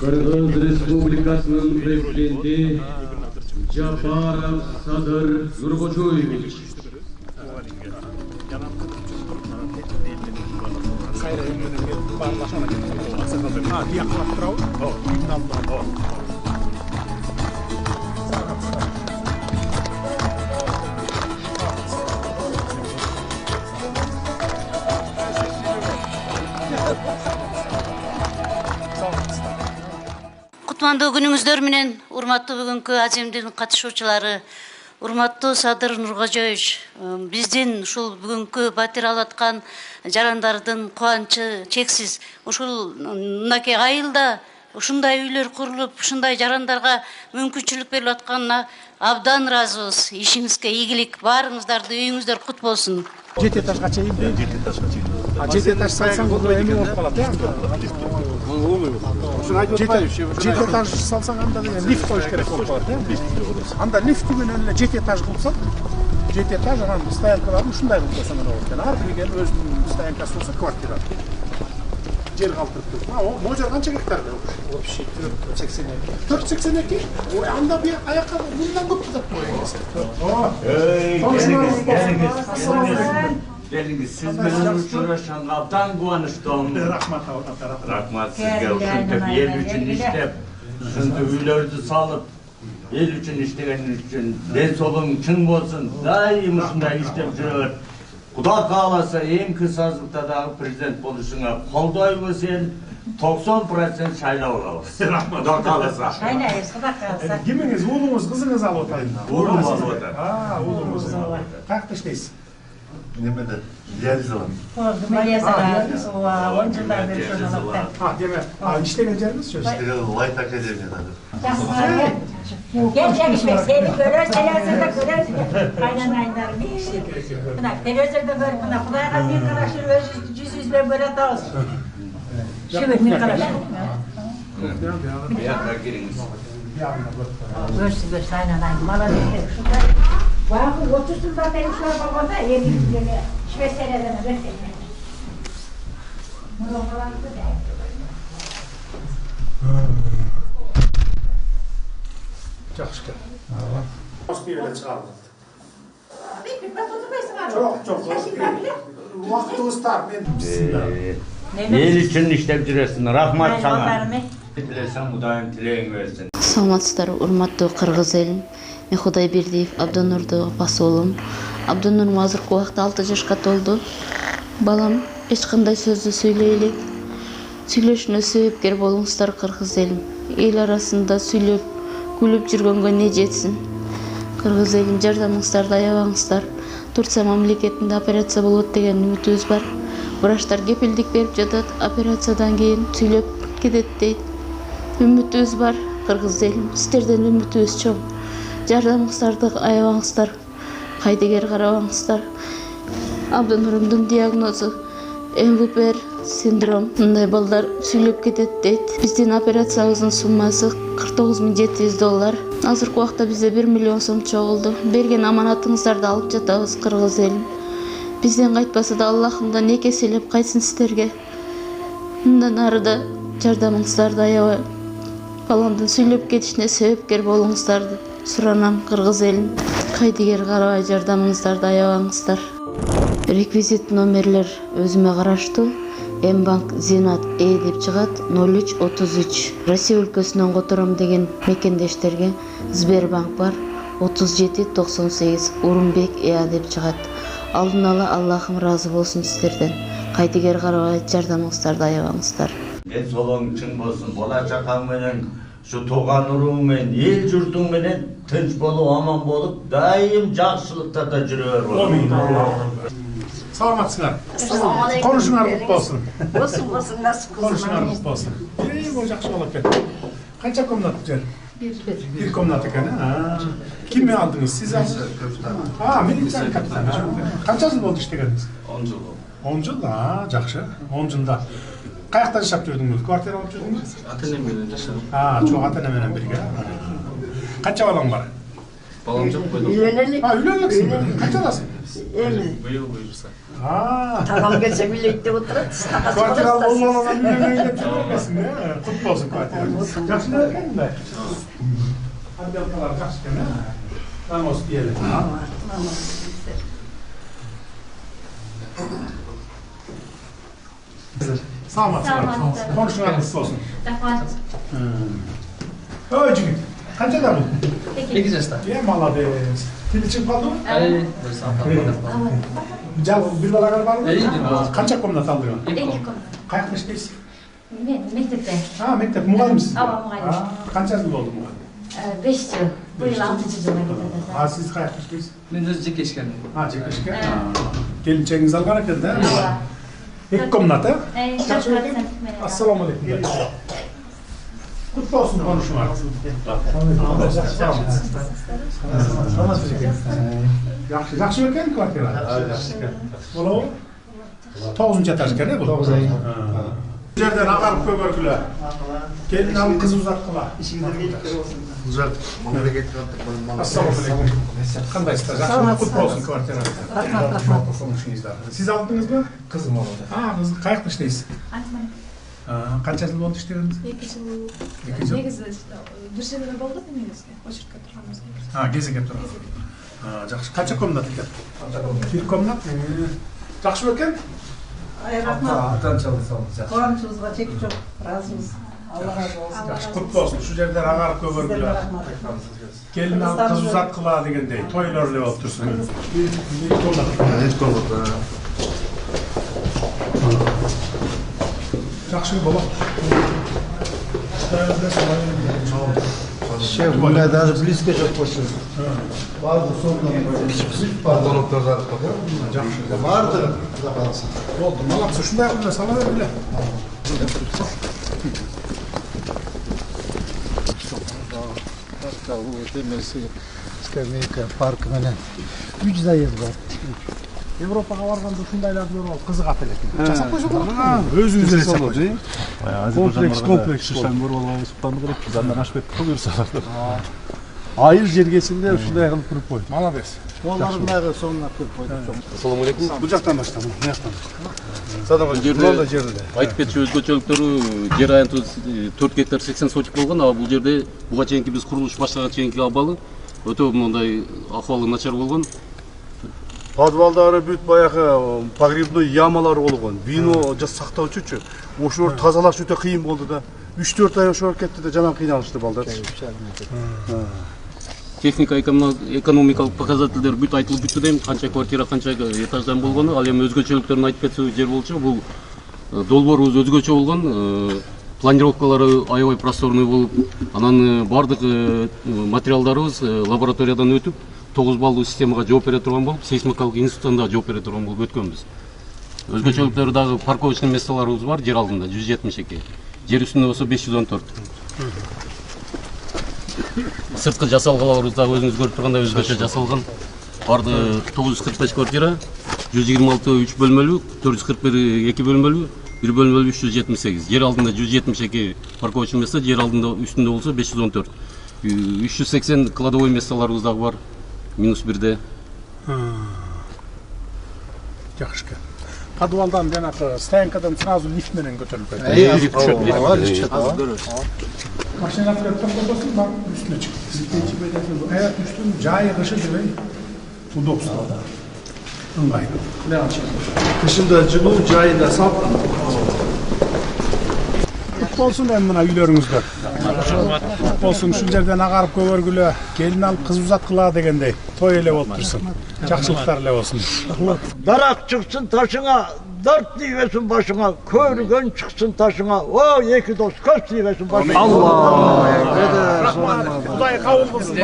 Kırgız Respublikasının prezidenti Japarov Sadır Nurkoçoyevich. Кутмандуу күнүңүздөр менен урматтуу бүгүнкү аземдин катышуучулары, урматтуу Садыр Нуркожоевич, биздин ушул бүгүнкү батир алаткан жарандардын кубанычы чексиз. Ушул мынакей айылда ушундай үйлөр курулуп, ушундай жарандарга мүмкүнчүлүк берип атканына абдан ыраазыбыз. Ишиңизге ийгилик, баарыңыздардын үйүңүздөр кут болсун. 7 этажга чейин. 7 этаж салсаң бул эми болуп калат, э? 7 этаж салсаң анда лифт коюш керек болуп калат, э? Анда лифт менен эле 7 этаж кылсак, 7 этаж анан стоянкаларын ушундай кылып койсоң болот экен. Ар бириге өзүнүн стоянкасы болсо квартира. Жер калтырып туруп. Могу жер канча гектарда? Вообще 482. 482? Ой, анда бир аякка мындан көп кызат коюңуз. Geliniz, siz benim uçuraşan abdan kuanıştım. Rahmat sizge. Uşun el üçün işlep, uşun üylörді salıp, el üçün işlegenin üçün, den solun çın bolsun, daim uşunday işlep жүрөр. Kuda kalasa en kısazlıkta da prezident boluşuna koldoyumuz el 90% şayla olabız. Kuda kalasa. Şaynayız, kuda kalasa. Kiminiz, oğlunuz, kızınız alıp atayın? Oğlum alıp atayın. Oğlunuz. Kaçta işteyiz? Немеде диализ алам. Диализ алам. 10 жылдар бери ошону алып. Деме, иштеген жериңизчи? Лайт академияда. Gel gelişmek, seni görür, televizyonda görür. Kaynanayınların bir işi. Buna televizyonda görür, buna Kuday'a bir karışır, öz yüzle böyle dağılsın. Şimdi bir karışır. Bir yakına giriniz. Görsün, kaynanayın, bana dedi. Bakın, 30 yıldan beri şu an babamda yeni şvesereden öğretmenler. Bunu falan da Жақсы екен. Успей беле чыгарып. Жоқ. Уақытыңыз тар, мен El için işlep жүресің, рахмат sana. Тілесен, Құдайым тілең versin. Саламатсыздар, урматтуу кыргыз элин. Мен Кудайбердиев Абдонурду апасуулум. Абдонурум азыркы убакта 6 жашка толду. Балам эч кандай сөздү сүйлөй элек. Сүйлөшүнө себепкер болуңуздар кыргыз элим. Эл арасында сүйлөп күлүп жүргөнгө не жетсин. Кыргыз элин жардамыңыздарды аябаңыздар. Турция мамлекетинде операция болот деген үмүтүбүз бар. Врачтар кепилдик берип жатат, операциядан кийин сүйлөп кетет дейт. Үмүтүбүз бар, кыргыз элим. Сиздерден үмүтүбүз чоң. Жардамыңыздарды аябаңыздар. Кайдыгер карабаңыздар. Абдонурумдун диагнозу МВПР синдром. Мындай балдар сүйлөп кетет дейт. Биздин операциябыздын суммасы $49,700. Азыркы убакта бизде 1 миллион сом чогулду. Берген аманатыңыздарды алып жатабыз, кыргыз элим. Бизден кайтпаса да Аллахымдан эки эселеп кайтсын сиздерге. Мындан ары да жардамыңыздарды аябай баламдын сүйлөп кетишине себепкер болуңуздарды суранам, кыргыз элим. Кайдыгер карабай жардамыңыздарды аябаңыздар. Реквизит номерлер өзүмө караштуу. Мбанк Зинат деп чыгат 0333. Россия өлкөсүнөн котором деген мекендештерге Сбербанк бар 3798 Урумбек деп чыгат. Алдын ала Аллахым разы болсун сиздерден. Кайдыгер карабай жардамыңыздарды аябаңыздар. En solun çın bolsun, bola çakan menen, şu toğan uruğun menen, el jurtun menen, tınç bolup, aman bolup, daim жақсылыкта da жүрөр болsun. Саламатсыңар. Конушуңар кут болсун. Болsun, nasıl kızım. Конушуңар кут болсун. Бул жакшы болот экен. Канча комната жер? Bir комната экен, Кимге алдыңыз? Сиз алдыңыз? Милиция капитаны. Канча жыл болду иштегениңиз? 10 жыл болду. 10 жыл, жакшы. 10 жылда. Каякта жашап жүрдүңүз? Квартира алып жүрдүңүз? Ата-энем менен жашадым. Чоң ата-эне менен бирге. Канча балаң бар? Balam yok koydum. Үйленелік. Ha үйleneceksin. Kaçadasın? Buyur buyursa. Ha. Tağam gelse bileydi oturur. Kvartiralı olmadan үйlenmeyi de çevirmesin ya. Kutlu olsun kvartiralı. Yaxşı erken de. Hadi yapmalar yaxşı gene. Namus diyelim. Sağmat. Konuşun kutlu olsun. Öcük. Kaçada bu? 8 yaşta. Ya malades. Dili çıkıp kaldı mı? Evet. Can bir balalar var mı? Evet. Kaça komnat alıyor? Эки күн. Kayak işteyiz? Мен мектепте Ha mektep muğallimsiz. Aba, muğallim. Kaç yıl oldu muğallim? 5 жыл. Бу yıl 6 жылга кетет. Ha siz kayak işteyiz? Ben de cek eşken. Ha çekişke. Gelinçeğiniz algar eken de. İlk komnat ha? Assalamu alaikum. Kutlu olsun konuşma. Yaxşı, yaxşı ekan kvartira. Ola o? 9-nji etaj ekan bu. 9 ay. Bu yerden agarıp köpörküler. Gelin alıp kız uzattılar. Güzel. Memleketli Assalamu alaikum. Kandaysınız? Yaxşı kutlu olsun kvartira. Konuşuyorsunuz. Siz aldınız mı? Kızım oldu. Ha, kız kayıkta işteyiz. Qancha yil bo'ldi ishladingiz? 2 жыл. 2 жыл. Негізі бір жерде болды негізгі очередке тұрғанбыз. Ha, geziga turib. Ha, yaxshi. Qancha komnat ekan? Bir komnat. Yaxshi ekan? Atan çalışsam. Қуанышыңызға шек жоқ. Разымыз. Алла разы болсын. Yaxshi, kutlu olsun. Shu yerda ag'arib ko'rgular. Kelin al, qiz uzatqilar degandek to'ylarlar bo'lib tursin. Bir komnat. Hiç olmadı. Yaxshi bola. Шеф, у меня даже близко жоқ почти. Барды сондан Dolaplarda барды Құда қаласа. Oldu. Malapsa shunday qilib sala berdilar. Скамейка, парк менен. 3 заезд бар. Европаға барғанда ушундайларды көрүп алып кызыгат элек. Жасап койсо болот. Өзүңүз эле жасап койсо. Комплекс ушан көрүп алганбыз султан керек. Биз андан ашып кеттик го буюрса. Айыл жергесинде ушундай кылып көрүп койдук. Молодец. Олардың дағы соңына көп қойдық. Ассаламу алейкум. Бул жактан баштан, мына жактан. Бул жерде айтып кетчү өзгөчөлүктөрү жер аянты 4 гектар 80 сотик болгон, а бул жерде буга чейинки биз курулуш баштаган чейинки абалы өтө мындай акыбалы начар болгон. Подвалдары бүт баягы погребной ямалар болгон. Вино сактоочучу. Ошолор тазалаш өтө кыйын болду да. 3-4 ай ошол кетти да жаман кыйналышты балдар. Техника экономикалык показательдер бүт айтылып бүттү дейм. Канча квартира, канча этаждан болгону, ал эми өзгөчөлүктөрүн айтып кетсе жер болчу. Бул долбоорубуз өзгөчө болгон. Планировкалары аябай просторный болуп, анан бардык материалдарыбыз лабораториядан өтүп, 9 баллуу системага жооп бере турган болуп, сейсмикалык институттан да жооп бере турган болуп өткөнбүз. Өзгөчөлүктөрү дагы парковочный местолорубуз бар жер алдында 172. Жер үстүндө болсо 514. Сырткы жасалгаларыбыз дагы өзүңүз көрүп тургандай өзгөчө жасалган. Барды 945 квартира, 126 3 бөлмөлүү, 441 2 бөлмөлүү, 1 бөлмөлүү 378. Жер алдында 172 парковочный место, жер алдында үстүндө болсо 514. 380 кладовой местолорубуз дагы бар. -1'де. Yaxşı. Подвалдан жанагы стоянкадан сразу лифт менен көтөрүлүп кетти. Машина кіріп болсын, бар үстіне çıktı. Ayak üstün жайы кышы демей, удобство. Ыңгайлуу. Kışında жылуу жайында сап. Kutlu olsun hem mına үйлөрүңүздө. Kutlu olsun şu жерден агарып көбөргүлө, келин алып кыз узаткыла дегендей, той эле болуп турsun. Жакшылыктар эле болsun. Darak çıksın taşına, dört diyesin başına, köylügen çıksın taşına, o iki dost köz diyesin başına. Allah! Rahmat. Kuday kavul bulsun.